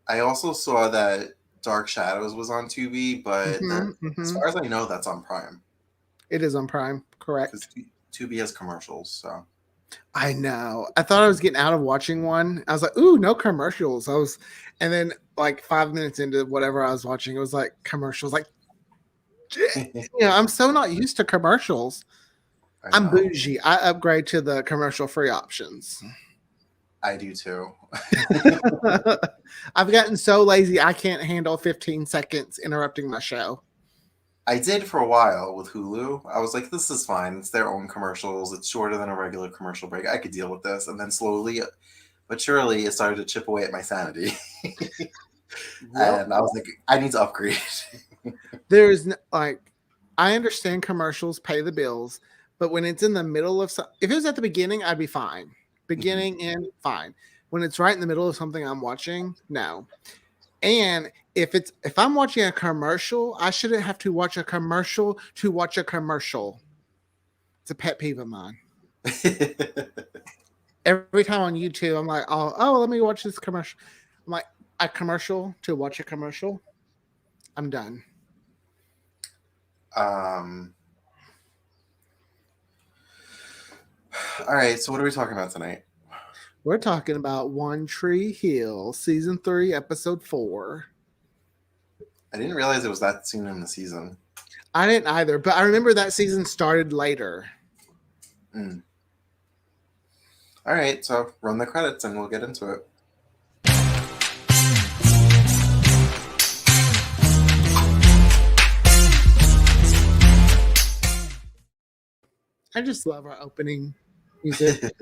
I also saw that Dark Shadows was on Tubi, but Mm-hmm, as mm-hmm. far as I know, that's on Prime It is on Prime, because correct? Tubi has commercials. So I know. I thought I was getting out of watching one. I was like, "Ooh, no commercials." And then like 5 minutes into whatever I was watching, it was like commercials. Like, I'm so not used to commercials. I I'm know. bougie. I upgrade to the commercial free options. I do too. I've gotten so lazy I can't handle 15 seconds interrupting my show. I did for a while with Hulu. I was like, this is fine. It's their own commercials. It's shorter than a regular commercial break. I could deal with this. And then slowly but surely it started to chip away at my sanity. Yep. And I was like, I need to upgrade. There's like, I understand commercials pay the bills, but when it's in the middle of if it was at the beginning, I'd be fine. Mhm. Beginning and fine. When it's right in the middle of something I'm watching, no. And if I'm watching a commercial, I shouldn't have to watch a commercial to watch a commercial. It's a pet peeve of mine. Every time on YouTube, I'm like, oh, let me watch this commercial. I'm like, a commercial to watch a commercial. I'm done. um, all right. So what are we talking about tonight? We're talking about One Tree Hill, season 3, episode 4. I didn't realize it was that soon in the season. I didn't either, but I remember that season started later. Mm. All right. So run the credits and we'll get into it. I just love our opening music.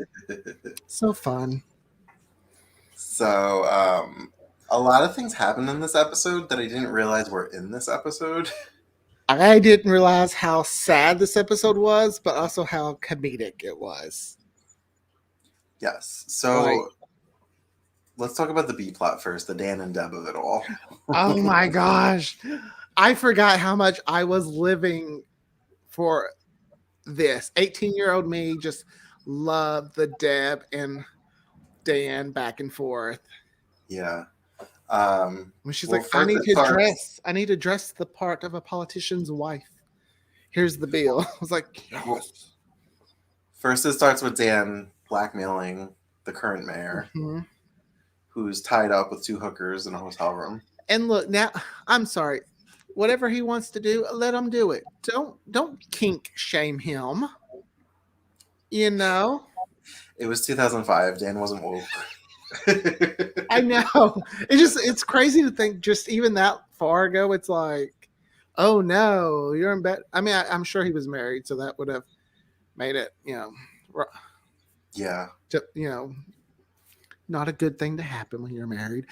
So fun. So, a lot of things happened in this episode that I didn't realize were in this episode. I didn't realize how sad this episode was, but also how comedic it was. Yes. Like, So, let's talk about the B plot first, the Dan and Deb of it all. oh my gosh. I forgot how much I was living for this. 18-year-old me just loved the Deb and Dan back and forth. Yeah. When she's Well, like, I first need it to starts. dress. I need to dress the part of a politician's wife. Here's the bill. I was like, Well, yes. first it starts with Dan blackmailing the current mayor, Mm-hmm. who's tied up with two hookers in a hotel room. And look, now I'm sorry. Whatever he wants to do, let him do it. Don't kink shame him. You know? It was 2005. Dan wasn't woke. I know. It's crazy to think just even that far ago, it's like, oh no, you're in bed. I mean, I'm sure he was married, so that would have made it, Yeah. you know, not a good thing to happen when you're married.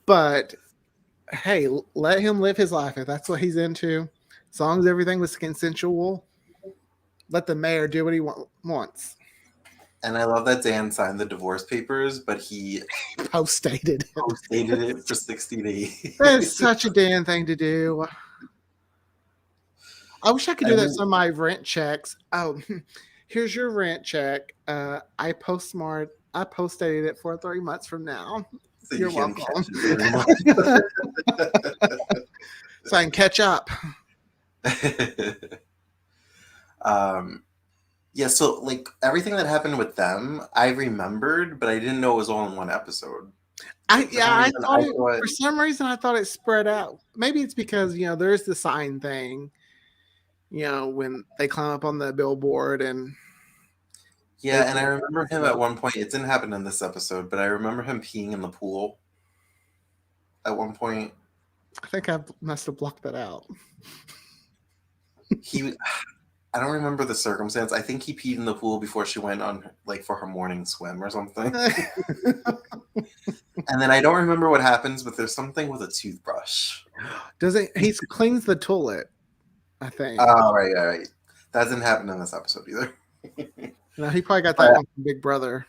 But hey, let him live his life if that's what he's into. As long as everything was consensual, let the mayor do what he wants. And I love that Dan signed the divorce papers, but he Post dated it. postdated it for 60 days. That's such a damn thing to do. I wish I could do I that. mean, Some of my rent checks. Oh, here's your rent check. I post dated it for 3 months from now. so you You're can welcome. catch it every month. So I can catch up. um, yeah, so like everything that happened with them, I remembered, but I didn't know it was all in one episode. For some I reason, thought I thought, for some reason I thought it spread out. Maybe it's because there's the sign thing. When they climb up on the billboard and they yeah, and I remember him at one point. It didn't happen in this episode, but I remember him peeing in the pool at one point. I think I must have blocked that out. He, I don't remember the circumstance. I think he peed in the pool before she went on like for her morning swim or something. And then I don't remember what happens, but there's something with a toothbrush. Does it? He cleans the toilet. I think. Oh, right, right, right. That didn't happen in this episode either. No, he probably got that But one from Big Brother.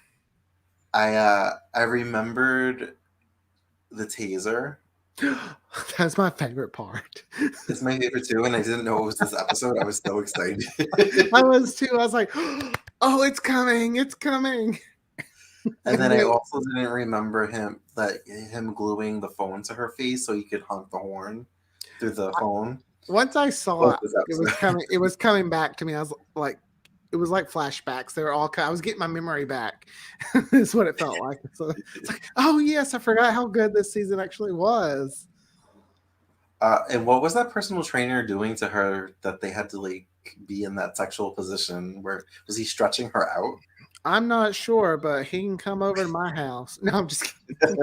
I remembered the taser. That's my favorite part. It's my favorite too, and I didn't know it was this episode. I was so excited. I was too. I was like, oh, it's coming. It's coming. And then I also didn't remember him gluing the phone to her face so he could honk the horn through the phone. Once I saw Both it, this it was episode. coming. It was coming back to me. I was like, it was like flashbacks. They were all. I was getting my memory back. Is what it felt like. So it's like, oh yes, I forgot how good this season actually was. And what was that personal trainer doing to her that they had to like be in that sexual position? Where was he stretching her out? I'm not sure, but he can come over to my house. No, I'm just kidding.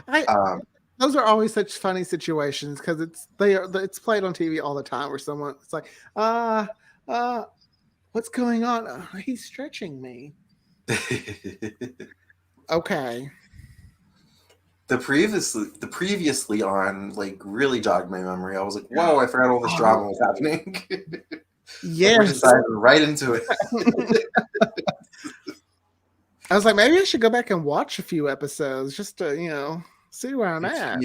I those are always such funny situations because it's played on TV all the time where it's like, what's going on? He's stretching me. Okay. The previously on like really jogged my memory. I was like, whoa, I forgot all this drama was happening. Yes. We're just diving right into it. I was like, maybe I should go back and watch a few episodes just to, see where I'm at.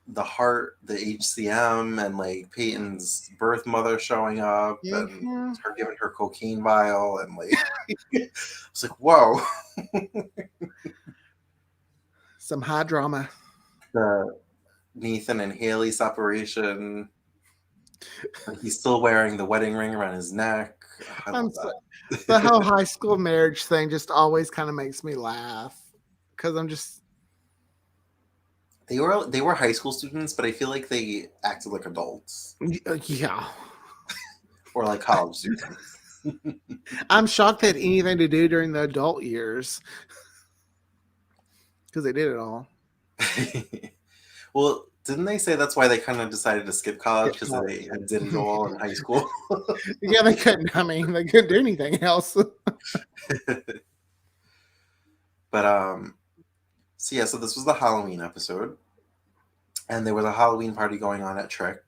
The heart, the HCM, and like Peyton's birth mother showing up and her giving her cocaine vial, and like I was like, whoa. Some high drama. The Nathan and Haley separation. He's still wearing the wedding ring around his neck. The whole high school marriage thing just always kind of makes me laugh because I'm just. They were high school students, but I feel like they acted like adults. Yeah. Or like college students. I'm shocked they had anything to do during the adult years because they did it all. Well, didn't they say that's why they kind of decided to skip college because they did it all in high school? Yeah, they couldn't. I mean, they couldn't do anything else. But so this was the Halloween episode, and there was a Halloween party going on at Trick.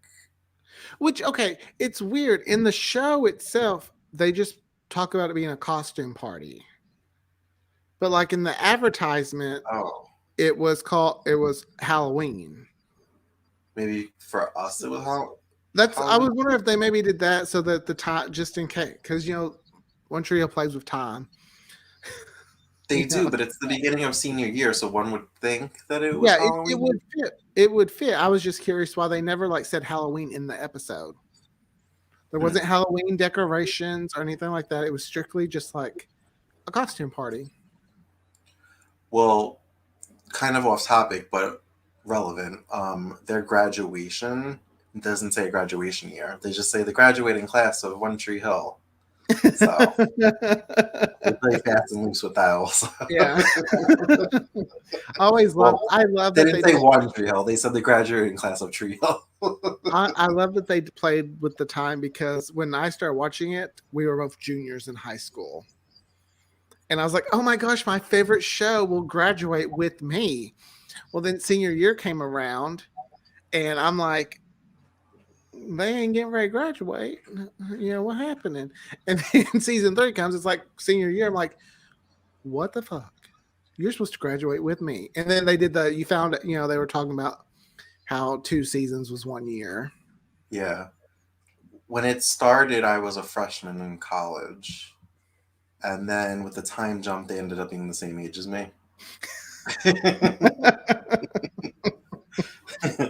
Which, okay, it's weird. In the show itself, they just talk about it being a costume party. But like in the advertisement, it was Halloween. Maybe for us it was Halloween. I was wondering if they maybe did that so that the time, just in case, because One Tree Hill plays with time. They do, but it's the beginning of senior year, so one would think that it was Halloween. It would fit. It would fit. I was just curious why they never like said Halloween in the episode. There wasn't Halloween decorations or anything like that. It was strictly just like a costume party. Well, kind of off topic, but relevant. Their graduation doesn't say graduation year. They just say the graduating class of One Tree Hill. So they play fast and loose with that also. Yeah. I love they that didn't say One Tree Hill. They said the graduating class of Tree Hill. I love that they played with the time because when I started watching it, we were both juniors in high school. And I was like, oh my gosh, my favorite show will graduate with me. Well, then senior year came around and I'm like, they ain't getting ready to graduate. What happened? And then season 3 comes, it's like senior year. I'm like, what the fuck? You're supposed to graduate with me. And then they did they were talking about how 2 seasons was 1 year. Yeah. When it started, I was a freshman in college. And then with the time jump, they ended up being the same age as me.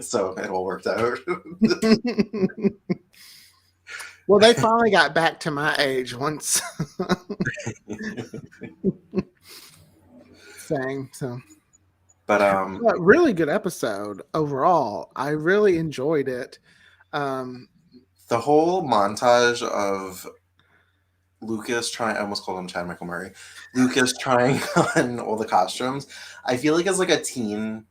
So it all worked out. Well, they finally got back to my age once. Saying so. But really good episode overall. I really enjoyed it. The whole montage of Lucas I almost called him Chad Michael Murray. Lucas trying on all the costumes. I feel like it's like a teen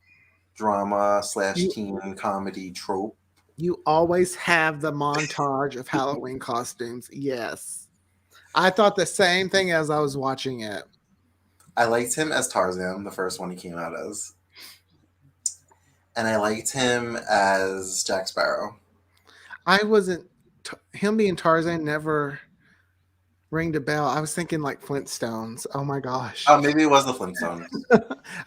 drama / teen comedy trope. You always have the montage of Halloween costumes. Yes. I thought the same thing as I was watching it. I liked him as Tarzan, the first one he came out as. And I liked him as Jack Sparrow. Him being Tarzan never ringed a bell. I was thinking like Flintstones. Oh my gosh. Oh, maybe it was the Flintstones.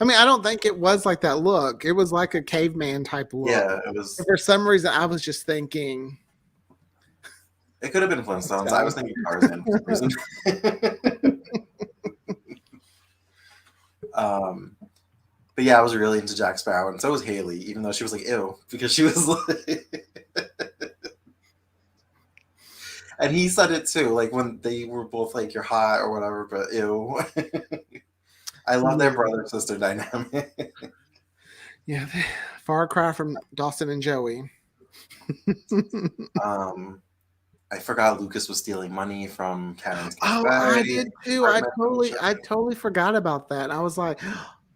I mean, I don't think it was like that look. It was like a caveman type look. Yeah, it was. For some reason, I was just thinking. It could have been Flintstones. I was thinking Tarzan for some reason. But yeah, I was really into Jack Sparrow, and so was Haley, even though she was like, ew, because she was like... And he said it too, like when they were both like, you're hot or whatever, but ew. I love their brother-sister dynamic. Yeah, far cry from Dawson and Joey. I forgot Lucas was stealing money from Karen's Oh, cafe. I did too. I totally forgot about that. I was like,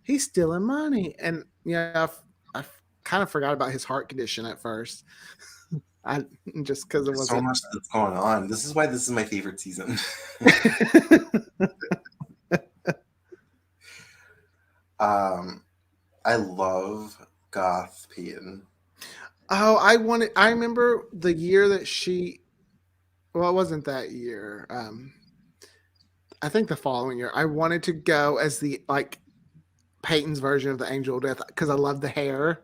he's stealing money, and yeah, I kind of forgot about his heart condition at first. I just because it There's wasn't so much that's going on. This is why this is my favorite season. I love Goth Peyton. Oh, I remember the year that she. Well, it wasn't that year. I think the following year, I wanted to go as the like Peyton's version of the Angel of Death because I love the hair.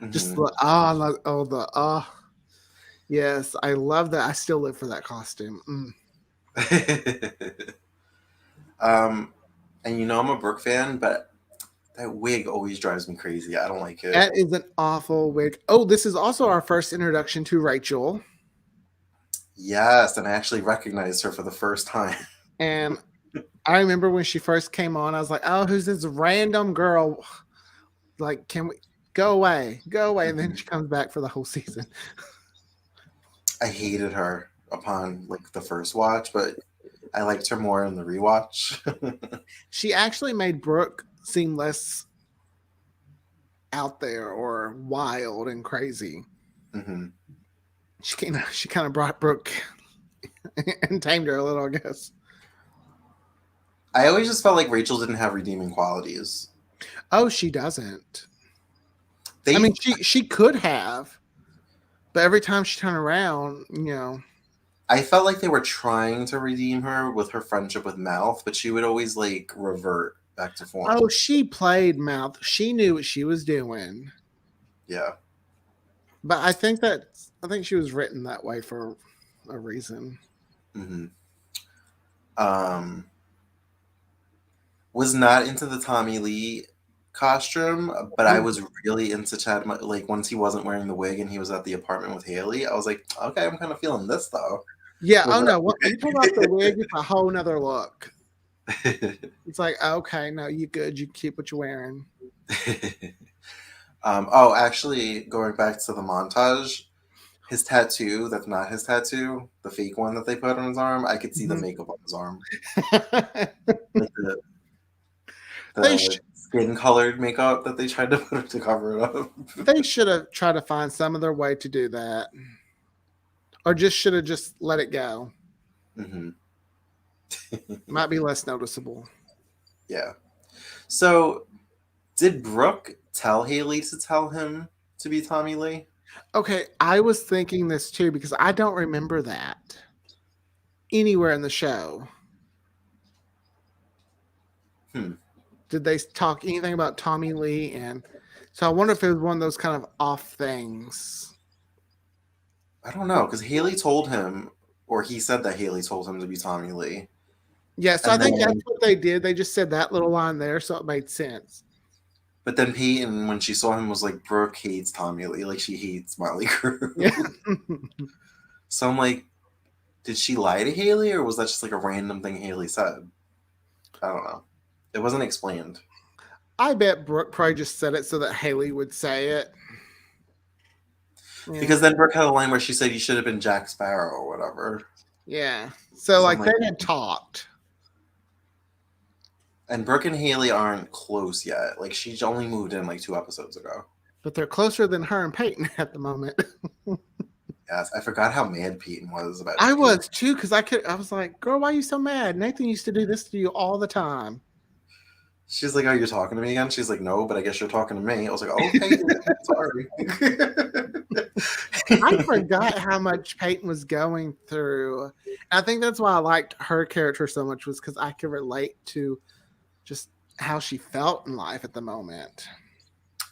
Just Mm-hmm. the I love yes, I love that. I still live for that costume. And you know I'm a Brooke fan, but that wig always drives me crazy. I don't like it. That is an awful wig. Oh, this is also our first introduction to Rachel. Yes, and I actually recognized her for the first time. And I remember when she first came on, I was like, oh, who's this random girl? Like, can we go away? Go away. And then she comes back for the whole season. I hated her upon like the first watch, but I liked her more in the rewatch. She actually made Brooke seem less out there or wild and crazy. Mm-hmm. She kind of brought Brooke and tamed her a little, I guess. I always just felt like Rachel didn't have redeeming qualities. Oh, she doesn't. I mean, she could have, but every time she turned around, I felt like they were trying to redeem her with her friendship with Mouth, but she would always like revert back to form. Oh, she played Mouth. She knew what she was doing. Yeah. But I think she was written that way for a reason. Mm-hmm. Was not into the Tommy Lee costume, but I was really into Chad. Like once he wasn't wearing the wig and he was at the apartment with Haley, I was like, okay, I'm kind of feeling this though. Yeah. Oh no, what you talk about the wig? It's a whole nother look. It's like, okay, no, you good. You keep what you're wearing. Actually, going back to the montage, his tattoo, that's not his tattoo, the fake one that they put on his arm, I could see the makeup on his arm. Like the skin-colored makeup that they tried to put to cover it up. They should have tried to find some other way to do that. Or should have just let it go. Mm-hmm. Might be less noticeable. Yeah. So, did Brooke tell Haley to tell him to be Tommy Lee? Okay, I was thinking this too because I don't remember that anywhere in the show. Did they talk anything about Tommy Lee? And so I wonder if it was one of those kind of off things. I don't know, because Haley told him, or he said that Haley told him to be Tommy Lee. Yeah, so I think that's what they did. They just said that little line there, so it made sense. But then Peyton, when she saw him, was like, Brooke hates Tommy Lee. Like, she hates Motley Crue. Yeah. So I'm like, did she lie to Haley, or was that just like a random thing Haley said? I don't know. It wasn't explained. I bet Brooke probably just said it so that Haley would say it. Yeah. Because then Brooke had a line where she said you should have been Jack Sparrow or whatever. Yeah. So like they had talked. And Brooke and Haley aren't close yet. Like she only moved in like 2 episodes ago. But they're closer than her and Peyton at the moment. Yes, I forgot how mad Peyton was about it. I was too, because I was like, girl, why are you so mad? Nathan used to do this to you all the time. She's like, oh, you're talking to me again? She's like, no, but I guess you're talking to me. I was like, okay, sorry. I forgot how much Peyton was going through. And I think that's why I liked her character so much, was because I could relate to just how she felt in life at the moment.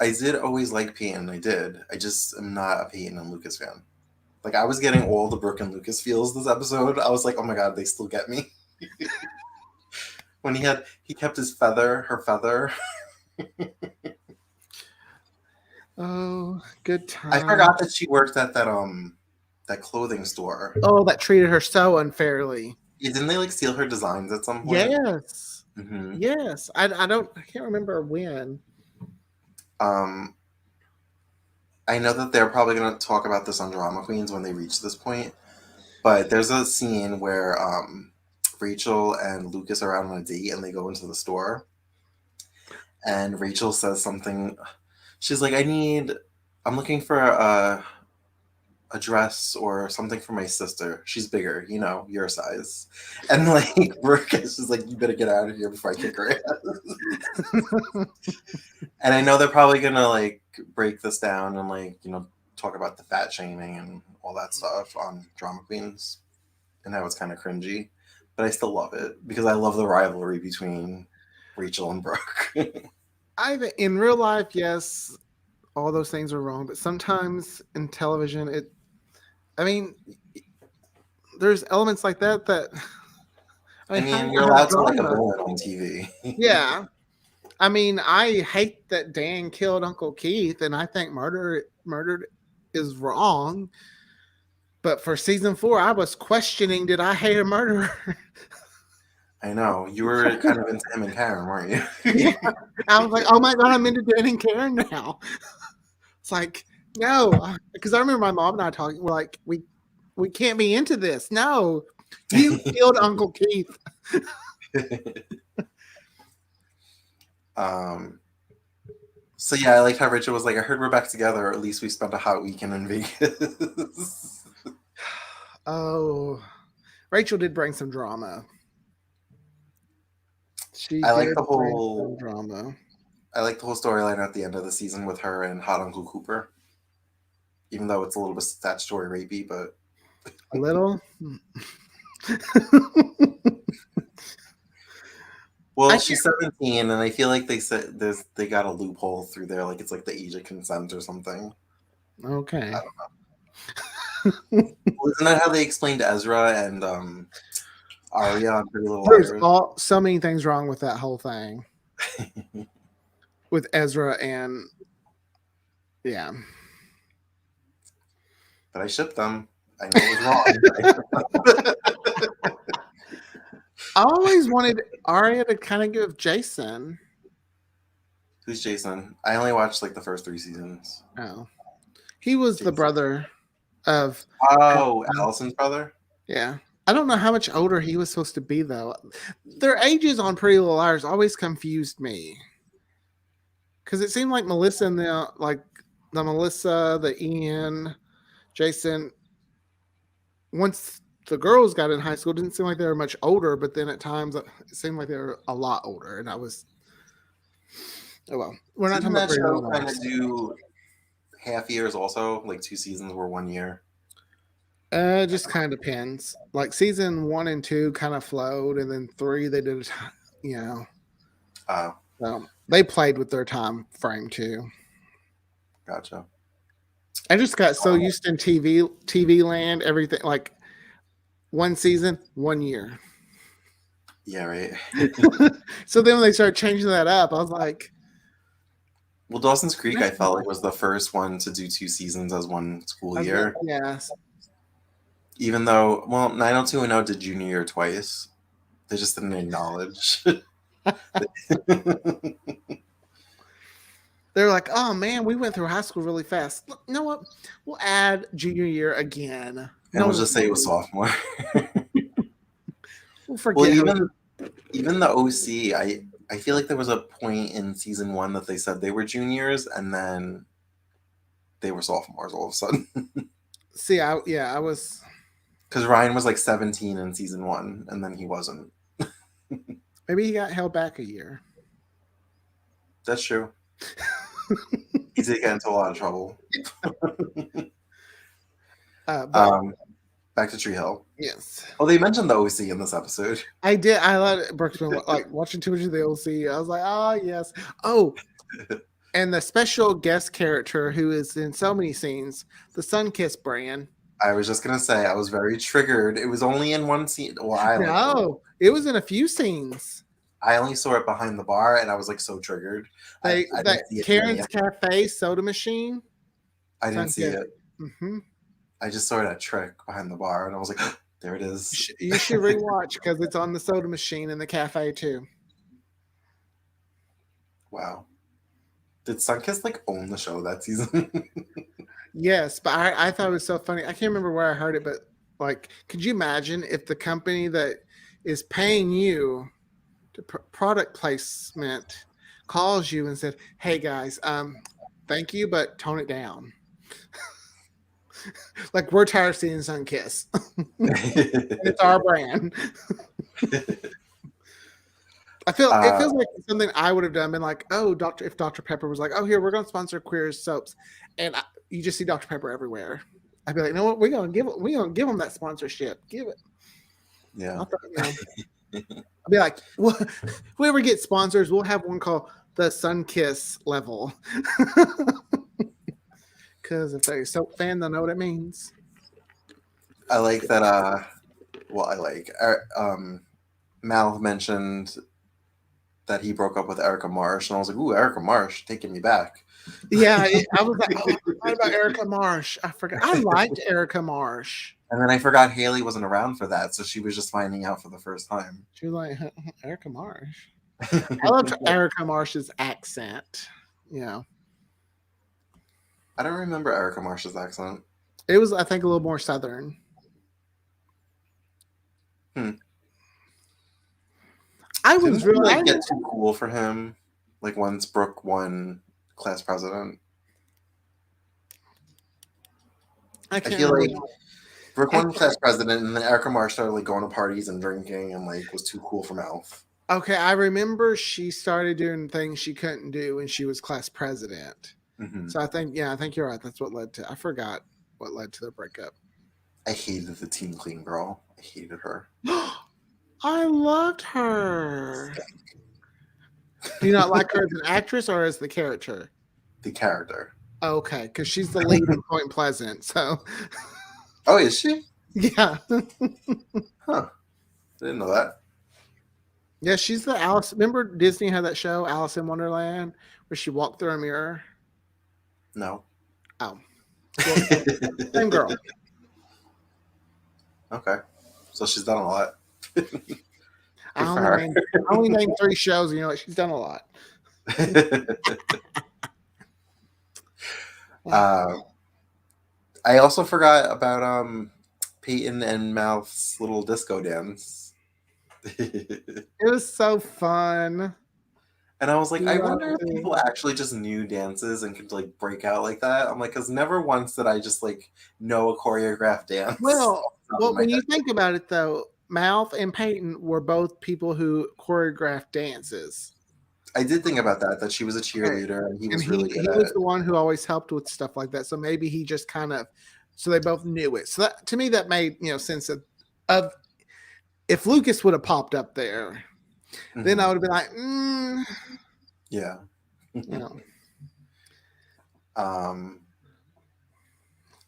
I did always like Peyton. I did. I just am not a Peyton and Lucas fan. Like I was getting all the Brooke and Lucas feels this episode. I was like, oh my god, they still get me. When he kept his feather, her feather. Oh, good time. I forgot that she worked at that clothing store. Oh, that treated her so unfairly. Yeah, didn't they like steal her designs at some point? Yes. Mm-hmm. Yes. I can't remember when. I know that they're probably going to talk about this on Drama Queens when they reach this point, but there's a scene where Rachel and Lucas are out on a date and they go into the store, and Rachel says something. She's like, I'm looking for a dress or something for my sister. She's bigger, your size. And like Brooke is just like, you better get out of here before I kick her ass. And I know they're probably gonna like break this down and like, talk about the fat shaming and all that stuff on Drama Queens and how it's kind of cringy. But I still love it because I love the rivalry between Rachel and Brooke. In real life, yes, all those things are wrong, but sometimes in television, there's elements like that. You're allowed to like a villain on TV. Yeah. I hate that Dan killed Uncle Keith, and I think murder is wrong. But for season 4, I was questioning, did I hate a murderer? I know. You were kind of into him and Karen, weren't you? Yeah. I was like, oh my God, I'm into Dan and Karen now. It's like, no. Because I remember my mom and I talking, we're like, we can't be into this. No. You killed Uncle Keith. So yeah, I liked how Richard was like, I heard we're back together, or at least we spent a hot weekend in Vegas. Oh, Rachel did bring some drama. I like the whole drama. I like the whole storyline at the end of the season with her and Hot Uncle Cooper. Even though it's a little bit statutory rapey, but a little. Well, she's 17, and I feel like they said they got a loophole through there, like it's like the age of consent or something. Okay. I don't know. Well, isn't that how they explained Ezra and Arya on Pretty Little Liars? There's so many things wrong with that whole thing. With Ezra and yeah. But I shipped them. I know it was wrong. I always wanted Arya to kind of give Jason. Who's Jason? I only watched like the first 3 seasons. Oh. He was Jason. The brother of Allison's brother? Yeah. I don't know how much older he was supposed to be though. Their ages on Pretty Little Liars always confused me. Because it seemed like Melissa and the Melissa, the Ian, Jason, once the girls got in high school, it didn't seem like they were much older, but then at times it seemed like they were a lot older. And I was, we're not talking about show kind of do half years also, like 2 seasons were 1 year. It just kind of depends. Like season 1 and 2 kind of flowed, and then 3 they did, So they played with their time frame too. Gotcha. I just got so used in TV land, everything like 1 season, 1 year. Yeah, right. So then when they started changing that up, I was like, well, Dawson's Creek, I felt like was the first one to do 2 seasons as 1 school year. Yes. Even though, 90210 did junior year twice. They just didn't acknowledge. They're like, oh man, we went through high school really fast. Look, you know what? We'll add junior year again. And we'll just say it was sophomore. We'll forget. Well, even the OC, I feel like there was a point in season 1 that they said they were juniors, and then they were sophomores all of a sudden. See, I was. Because Ryan was like 17 in season 1, and then he wasn't. Maybe he got held back a year. That's true. He did get into a lot of trouble. Back to Tree Hill. Yes. Well, they mentioned the OC in this episode. I did. I let Brooks been like watching too much of the OC. I was like, oh yes. Oh, and the special guest character who is in so many scenes, the Sunkiss brand. I was just gonna say I was very triggered. It was only in one scene. Well, No, it was in a few scenes. I only saw it behind the bar, and I was like so triggered. I That didn't see it in any. Karen's Cafe soda machine. I didn't Sun see Kiss. it. Mm-hmm. I just saw it at Trick behind the bar, and I was like, there it You is. you should rewatch because it's on the soda machine in the cafe too. Wow. Did Sunkiss like own the show that season? Yes, but I thought it was so funny. I can't remember where I heard it, but like, could you imagine if the company that is paying you to product placement calls you and said, "Hey guys, thank you, but tone it down." Like we're tired of seeing Sun Kiss. It's our brand. It feels like something I would have done. Been like, oh, if Dr. Pepper was like, oh, here we're gonna sponsor queer soaps, and you just see Dr. Pepper everywhere. I'd be like, no, we're gonna give them that sponsorship. Give it. Yeah. I'd be like, well, whoever gets sponsors, we'll have one called the Sun Kiss level. Because if they're a soap fan, they'll know what it means. I like that. Well, I like. Mal mentioned that he broke up with Erica Marsh, and I was like, "Ooh, Erica Marsh, taking me back." Yeah, I was like, oh, what about Erica Marsh? I forgot. I liked Erica Marsh. And then I forgot Haley wasn't around for that, so she was just finding out for the first time. She was like, Erica Marsh. I loved Erica Marsh's accent. Yeah. I don't remember Erica Marsh's accent. It was, I think, a little more southern. I was really like get too cool for him. Like once Brooke won class president, I feel like Brooke won class president, and then Erica Marsh started like going to parties and drinking, and like was too cool for Mouth. Okay, I remember she started doing things she couldn't do when she was class president. Mm-hmm. So I think you're right. That's what led to. I forgot what led to the breakup. I hated the Team Clean girl. I hated her. I loved her. Do you not like her as an actress or as the character? The character. Okay, because she's the lead in Point Pleasant. So. Oh, is she? Yeah. Huh. Didn't know that. Yeah, she's the Alice. Remember Disney had that show, Alice in Wonderland, where she walked through a mirror? No. Oh. Same girl. Okay. So she's done a lot. I only named 3 shows, and she's done a lot. I also forgot about Peyton and Mouth's little disco dance. It was so fun. And I was like, I wonder if people actually just knew dances and could like break out like that. I'm like, because never once did I just like know a choreographed dance. Well, when you think about it, though, Mouth and Peyton were both people who choreographed dances. I did think about that she was a cheerleader and he was really good at it. He was the one who always helped with stuff like that. So maybe he just kind of, so they both knew it. So that, to me, that made, sense of if Lucas would have popped up there, then I would have been like, yeah.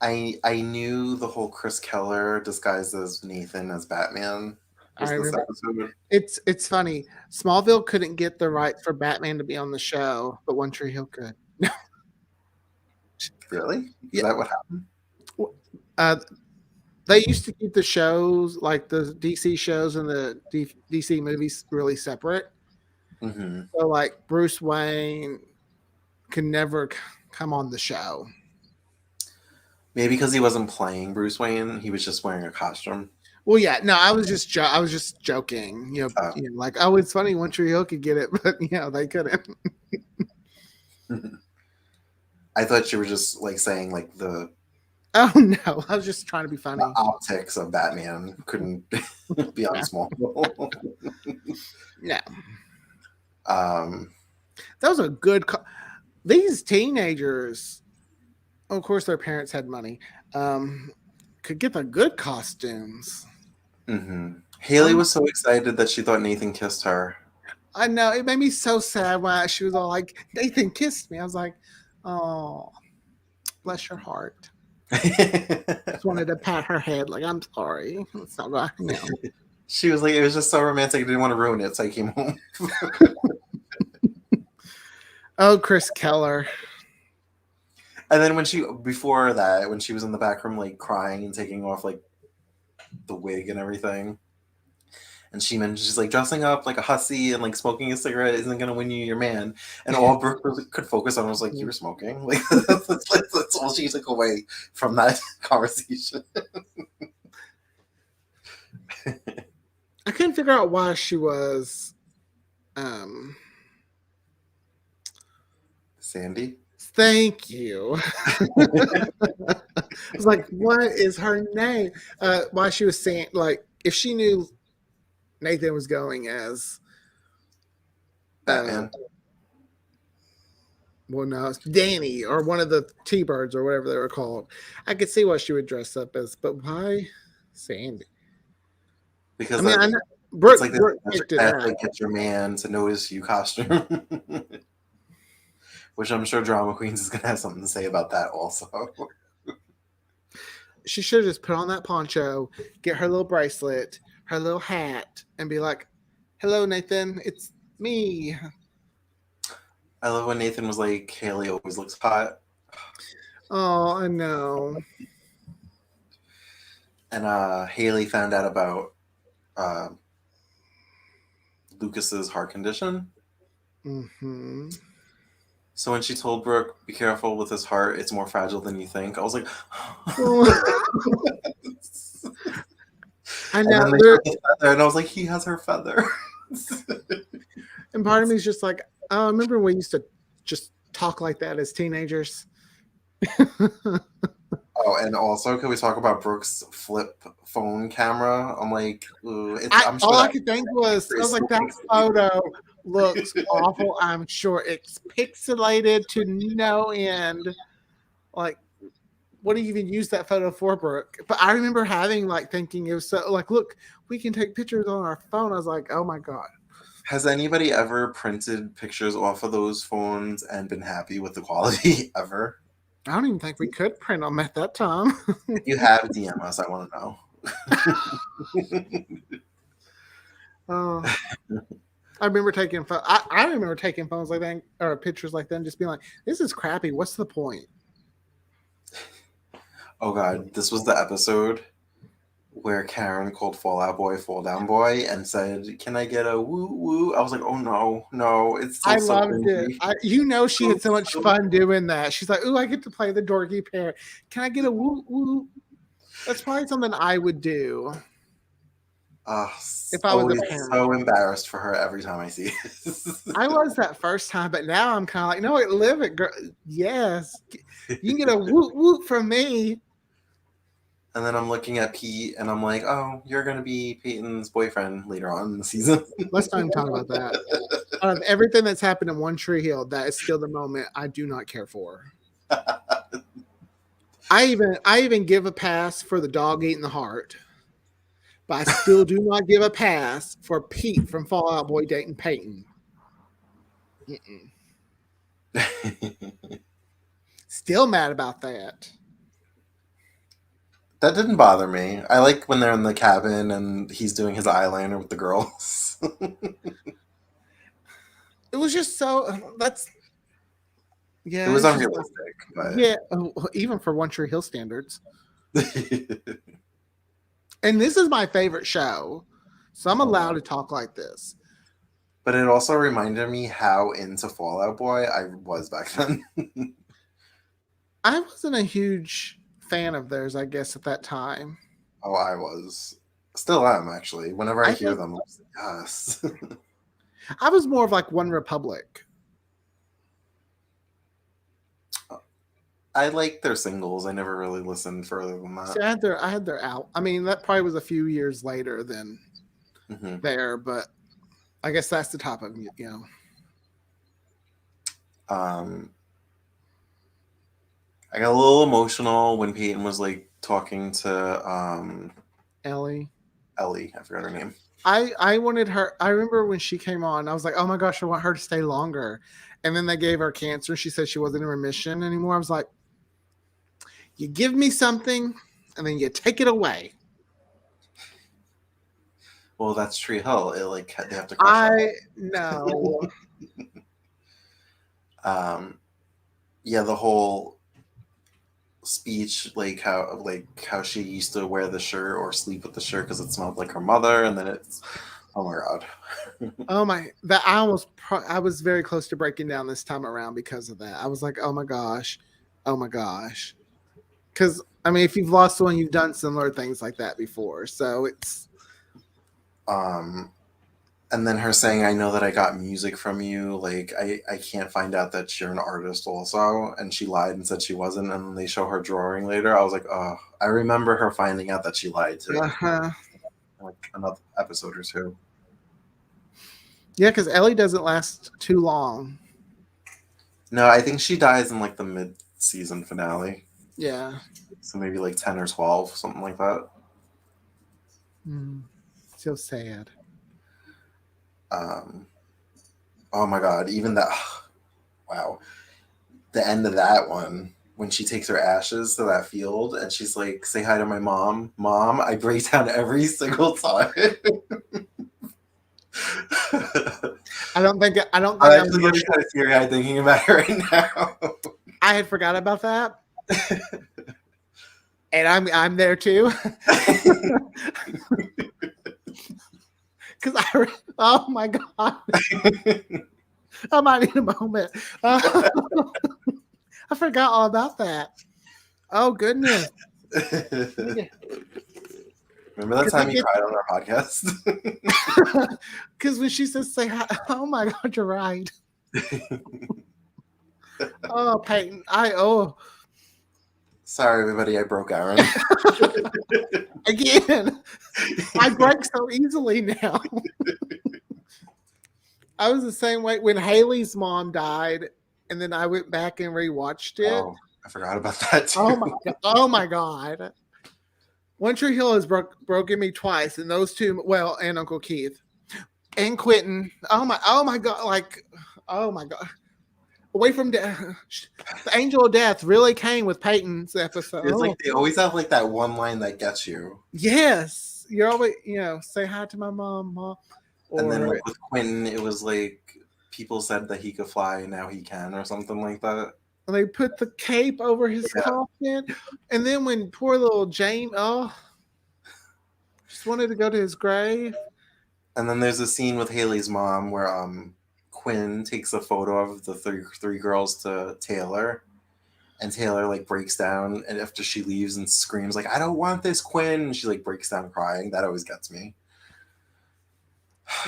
I knew the whole Chris Keller disguised as Nathan as Batman. It's funny. Smallville couldn't get the rights for Batman to be on the show, but One Tree Hill could. Really? Is that what happened? They used to keep the shows, like the DC shows and the DC movies, really separate. Mm-hmm. So, like, Bruce Wayne could never come on the show. Maybe because he wasn't playing Bruce Wayne, he was just wearing a costume. Well, yeah, no, I was just joking. Like, oh, it's funny One Tree Hill could get it, but they couldn't. I thought you were just like saying like the. Oh no, I was just trying to be funny. The optics of Batman couldn't be on Smallville. No. That was a good. These teenagers, of course, their parents had money. Could get the good costumes. Mm-hmm. Haley was so excited that she thought Nathan kissed her. I know, it made me so sad when she was all like, "Nathan kissed me." I was like, "Oh, bless your heart." Just wanted to pat her head, like, I'm sorry. It's not right, She was like, it was just so romantic. I didn't want to ruin it, so I came home. Oh, Chris Keller. And then before that, when she was in the back room, like crying and taking off like the wig and everything, and she mentioned she's like dressing up like a hussy and like smoking a cigarette isn't gonna win you your man. And all Brooke could focus on was like, you were smoking. Like that's all she took away from that conversation. I couldn't figure out why she was Sandy. Thank you. I was like, what is her name? Why she was saying, like, if she knew Nathan was going as Batman. Well, no, it's Danny or one of the T-Birds or whatever they were called. I could see what she would dress up as, but why Sandy? Because I mean, I know, Brooke like picked it out. like get your man to notice you costume. Which I'm sure Drama Queens is going to have something to say about that also. She should have just put on that poncho, get her little bracelet, her little hat, and be like, hello, Nathan, it's me. I love when Nathan was like, Haley always looks hot. Oh, I know. And Haley found out about Lucas's heart condition. Mm-hmm. So when she told Brooke, be careful with his heart, it's more fragile than you think, I was like, I know. And I was like, he has her feather. And part of me is just like, oh, I remember we used to just talk like that as teenagers. Oh, and also, can we talk about Brooke's flip phone camera? I'm like, ooh, I'm sure all I could think was, I was like, that photo looks awful. I'm sure it's pixelated to no end. Like, what do you even use that photo for, Brooke? But I remember thinking it was so, like, look, we can take pictures on our phone. I was like, oh my God. Has anybody ever printed pictures off of those phones and been happy with the quality ever? I don't even think we could print them at that time. If you have, DM us. I want to know. I remember taking I remember taking phones like that or pictures like that and just being like, this is crappy. What's the point? Oh God, this was the episode where Karen called Fall Out Boy Fall Down Boy and said, can I get a woo woo? I was like, oh no, it's I loved it. She had so much fun doing that. She's like, ooh, I get to play the dorky parent. Can I get a woo woo? That's probably something I would do. If I was a parent. So embarrassed for her every time I see it. I was that first time, but now I'm kind of like, no, live it, girl. Yes, you can get a woot woot from me. And then I'm looking at Pete, and I'm like, oh, you're going to be Peyton's boyfriend later on in the season. Let's not even talk about that. Out of everything that's happened in One Tree Hill, that is still the moment I do not care for. I even give a pass for the dog eating the heart. But I still do not give a pass for Pete from Fall Out Boy dating Peyton. Still mad about that. That didn't bother me. I like when they're in the cabin and he's doing his eyeliner with the girls. It was just so it was unrealistic. But... yeah, even for One Tree Hill standards. And this is my favorite show, so I'm allowed to talk like this. But it also reminded me how into Fall Out Boy I was back then. I wasn't a huge fan of theirs, I guess, at that time. Oh, I was. Still am, actually. Whenever I hear them, I'm like, yes. I was more of like One Republic. I like their singles. I never really listened further than that. See, I had their out. I mean, that probably was a few years later than there, but I guess that's the top of I got a little emotional when Peyton was like talking to Ellie. I forgot her name. I wanted her. I remember when she came on, I was like, oh my gosh, I want her to stay longer. And then they gave her cancer. She said she wasn't in remission anymore. I was like, You give me something, and then you take it away. Well, that's Tree Hill. They have to crush I know. Yeah, the whole speech, how she used to wear the shirt or sleep with the shirt because it smelled like her mother, and then it's, oh my god. Oh my! I was very close to breaking down this time around because of that. I was like, oh my gosh, oh my gosh. Because I mean, if you've lost one, you've done similar things like that before. So it's And then her saying, I know that I got music from you. Like, I can't find out that you're an artist also. And she lied and said she wasn't. And then they show her drawing later. I was like, oh, I remember her finding out that she lied too. Like another episode or two. Yeah, because Ellie doesn't last too long. No, I think she dies in like the mid-season finale. Yeah. So maybe like 10 or 12, something like that. So sad. Oh my god, even that, wow. The end of that one, when she takes her ashes to that field and she's like, say hi to my mom. Mom, I break down every single time. I don't think I'm actually getting kind of teary-eyed thinking about it right now. I had forgot about that. And I'm there too. Because oh my god. I might need a moment. I forgot all about that. Oh goodness. Remember that time you cried on our podcast? Because when she says say hi, oh my god, you're right. Oh, Peyton. Sorry, everybody, I broke Aaron. Again. I break so easily now. I was the same way when Haley's mom died, and then I went back and rewatched it. Oh, I forgot about that too. Oh my god. One Tree Hill has broken me twice, and those two, well, and Uncle Keith. And Quentin. Oh my god, oh my god. Away from death. The angel of death really came with Peyton's episode. It's like they always have like that one line that gets you. Yes. You're always, say hi to my mom. And then with Quentin, it was like people said that he could fly and now he can or something like that. They put the cape over his coffin. And then when poor little Jane, just wanted to go to his grave. And then there's a scene with Haley's mom where Quinn takes a photo of the three girls to Taylor, and Taylor like breaks down, and after she leaves and screams like, I don't want this, Quinn, and she like breaks down crying. That always gets me.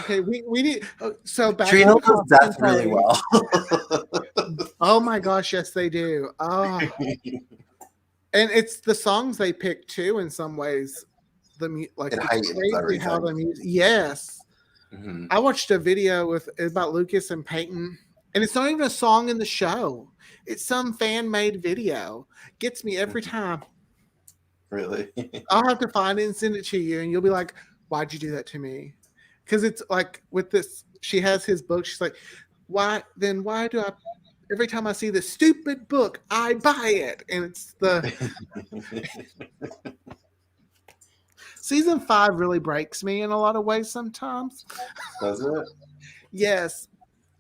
Okay, we need so back Trina does death really well. Oh my gosh, yes they do. Oh. And it's the songs they pick too in some ways. It heightens everything. How the music, yes. Mm-hmm. I watched a video about Lucas and Peyton, and it's not even a song in the show. It's some fan-made video. Gets me every time. Really? I'll have to find it and send it to you, and you'll be like, why'd you do that to me? Because it's like with this, she has his book. She's like, why do I, every time I see this stupid book, I buy it? And it's Season 5 really breaks me in a lot of ways sometimes. Does it? Yes.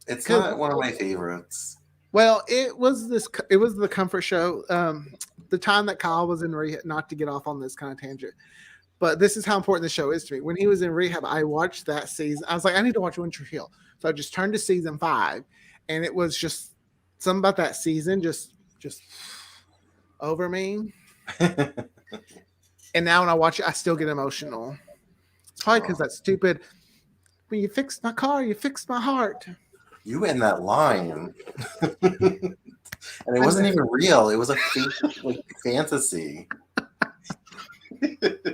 It's not one of my favorites. Well, it was the comfort show. The time that Kyle was in rehab, not to get off on this kind of tangent, but this is how important the show is to me. When he was in rehab, I watched that season. I was like, I need to watch One Tree Hill. So I just turned to season 5, and it was just something about that season just over me. And now when I watch it, I still get emotional. It's probably because that stupid, when you fixed my car, you fixed my heart. You in that line. And it wasn't even real. It was a fake, like, fantasy. It's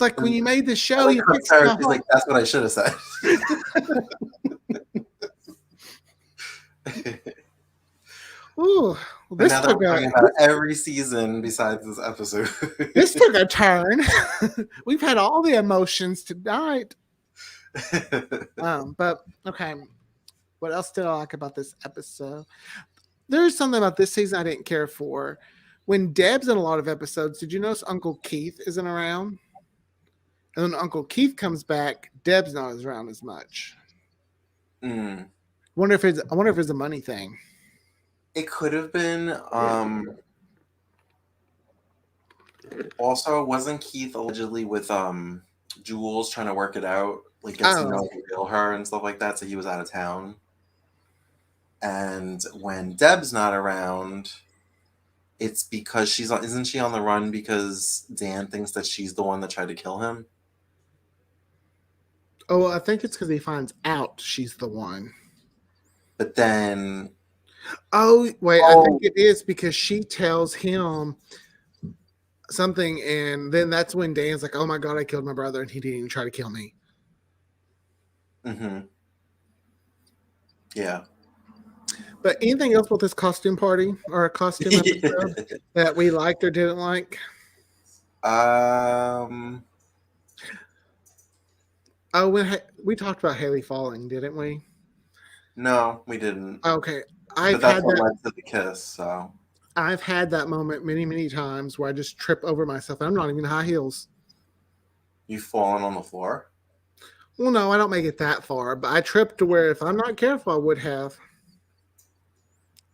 like when you made the show, you fixed my heart. Like, that's what I should have said. Ooh, well, this took about every season besides this episode. This took a turn. We've had all the emotions tonight. But okay, what else did I like about this episode? there's something about this season I didn't care for. When Deb's in a lot of episodes, did you notice Uncle Keith isn't around? And when Uncle Keith comes back, Deb's not around as much. Mm. I wonder if it's a money thing. It could have been. Also, wasn't Keith allegedly with Jules trying to work it out, like get to know and real her and stuff like that? So he was out of town. And when Deb's not around, it's because isn't she on the run because Dan thinks that she's the one that tried to kill him? Oh, I think it's because he finds out she's the one. But then. Oh, wait, I think it is because she tells him something, and then that's when Dan's like, oh my God, I killed my brother, and he didn't even try to kill me. Mm-hmm. Yeah. But anything else with this costume party or a costume episode that we liked or didn't like? Oh, when we talked about Haley falling, didn't we? No, we didn't. Okay. But that's what led to the kiss, so. I've had that moment many, many times where I just trip over myself. I'm not even high heels. You've fallen on the floor? Well, no, I don't make it that far, but I tripped to where if I'm not careful, I would have.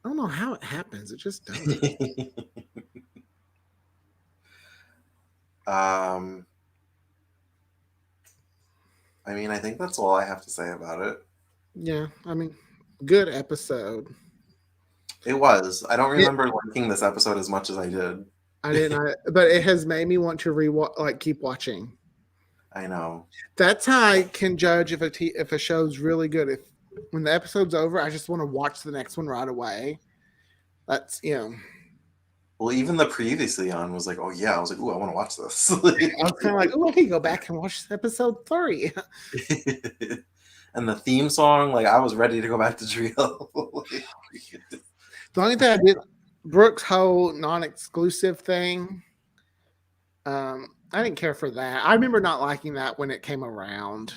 I don't know how it happens. It just does. I mean, I think that's all I have to say about it. Yeah, I mean, good episode. It was. I don't remember liking this episode as much as I did. I didn't, but it has made me want to keep watching. I know. That's how I can judge if a show's really good. If when the episode's over, I just want to watch the next one right away. That's Well, even the previously on was like, oh yeah, I was like, ooh, I want to watch this. I was kind of like, oh, I can go back and watch episode 3. And the theme song, like I was ready to go back to Drill. The only thing I did, Brooke's whole non-exclusive thing, I didn't care for that. I remember not liking that when it came around.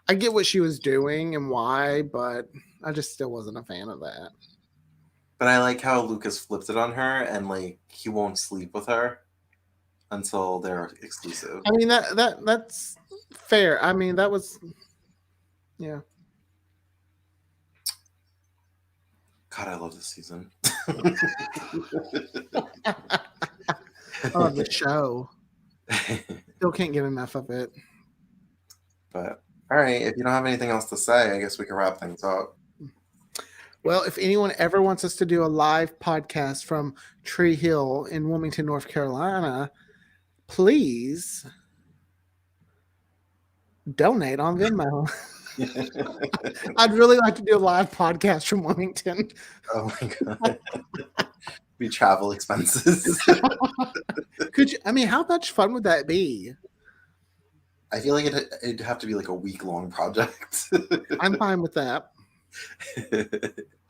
I get what she was doing and why, but I just still wasn't a fan of that. But I like how Lucas flipped it on her and like he won't sleep with her until they're exclusive. I mean that's fair. I mean that was yeah. God, I love this season. I love the show. Still can't get enough of it. But all right, if you don't have anything else to say, I guess we can wrap things up. Well, if anyone ever wants us to do a live podcast from Tree Hill in Wilmington, North Carolina, please donate on Venmo. I'd really like to do a live podcast from Wilmington. Oh my God. Be travel expenses. Could you? I mean, how much fun would that be? I feel like it'd have to be like a week-long project. I'm fine with that.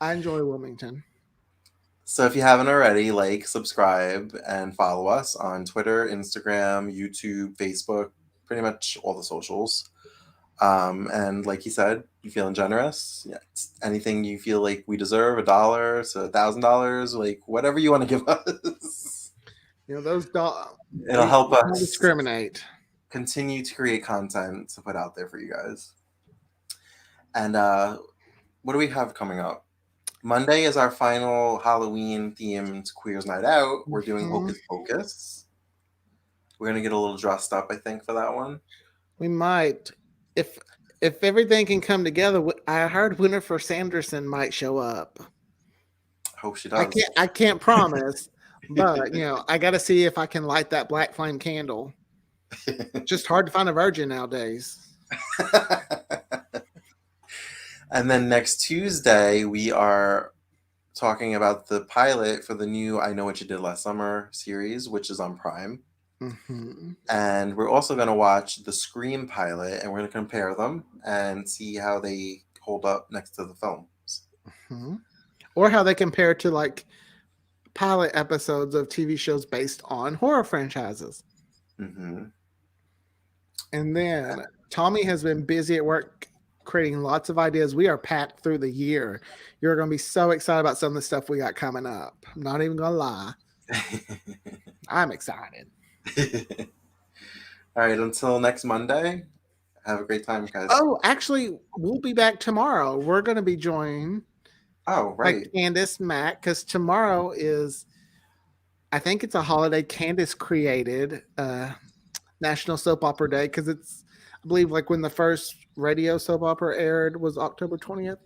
I enjoy Wilmington. So if you haven't already, like, subscribe, and follow us on Twitter, Instagram, YouTube, Facebook, pretty much all the socials. And like you said, you feeling generous? Yeah, anything you feel like we deserve, $1 to $1,000, like whatever you want to give us. Those it'll help us don't discriminate. Continue to create content to put out there for you guys. And what do we have coming up? Monday is our final Halloween-themed Queers Night Out. We're doing Hocus Pocus. We're going to get a little dressed up, I think, for that one. We might. If everything can come together, I heard Winifred Sanderson might show up. Hope she does. I can't promise, but, I got to see if I can light that black flame candle. Just hard to find a virgin nowadays. And then next Tuesday, we are talking about the pilot for the new I Know What You Did Last Summer series, which is on Prime. Mm-hmm. And we're also going to watch the Scream pilot, and we're going to compare them and see how they hold up next to the films. Mm-hmm. Or how they compare to, like, pilot episodes of TV shows based on horror franchises. Mm-hmm. And then Tommy has been busy at work creating lots of ideas. We are packed through the year. You're going to be so excited about some of the stuff we got coming up. I'm not even going to lie. I'm excited. All right, until next Monday, have a great time, guys. Oh, actually, we'll be back tomorrow. We're going to be joined Oh, by right. Candace Mack, because tomorrow is, I think it's a holiday Candace created, National Soap Opera Day, because it's, I believe, like when the first radio soap opera aired was October 20th.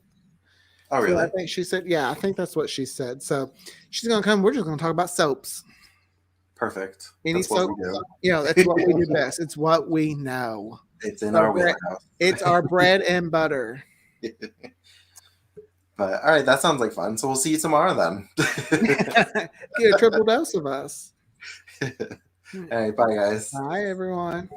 Oh, really? So I think she said, yeah, I think that's what she said. So she's going to come. We're just going to talk about soaps. Perfect. Any That's what soap, we do. you know, that's what we do best. It's what we know. It's in our wheelhouse. It's our bread and butter. But all right, that sounds like fun. So we'll see you tomorrow then. Get a triple dose of us. All right, bye, guys. Bye, everyone.